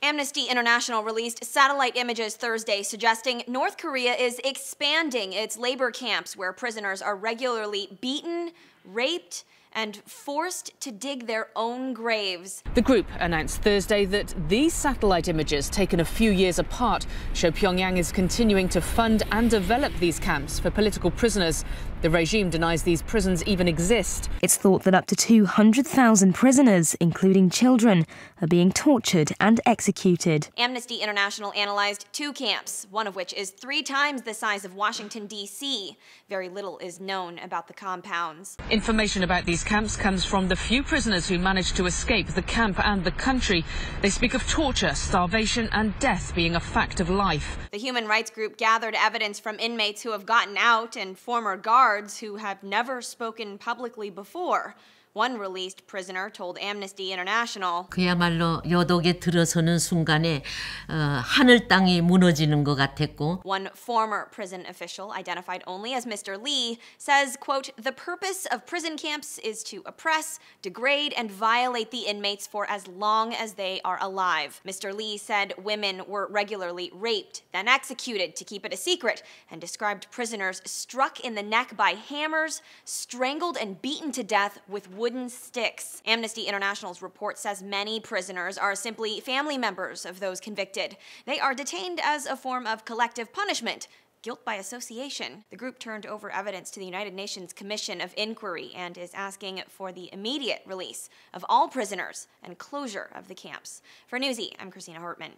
Amnesty International released satellite images Thursday suggesting North Korea is expanding its labor camps where prisoners are regularly beaten, raped, and forced to dig their own graves. The group announced Thursday that these satellite images, taken a few years apart, show Pyongyang is continuing to fund and develop these camps for political prisoners. The regime denies these prisons even exist. It's thought that up to 200,000 prisoners, including children, are being tortured and executed. Amnesty International analyzed 2 camps, one of which is 3 times the size of Washington, D.C. Very little is known about the compounds. Information about these camps comes from the few prisoners who managed to escape the camp and the country. They speak of torture, starvation and death being a fact of life. The human rights group gathered evidence from inmates who have gotten out and former guards who have never spoken publicly before. One released prisoner told Amnesty International, 그야말로 여독에 들어서는 순간에 하늘 땅이 무너지는 것 같았고. One former prison official, identified only as Mr. Lee, says, quote, "The purpose of prison camps is to oppress, degrade, and violate the inmates for as long as they are alive." Mr. Lee said women were regularly raped, then executed to keep it a secret, and described prisoners struck in the neck by hammers, strangled and beaten to death with wooden sticks. Amnesty International's report says many prisoners are simply family members of those convicted. They are detained as a form of collective punishment, guilt by association. The group turned over evidence to the United Nations Commission of Inquiry and is asking for the immediate release of all prisoners and closure of the camps. For Newsy, I'm Christina Hartman.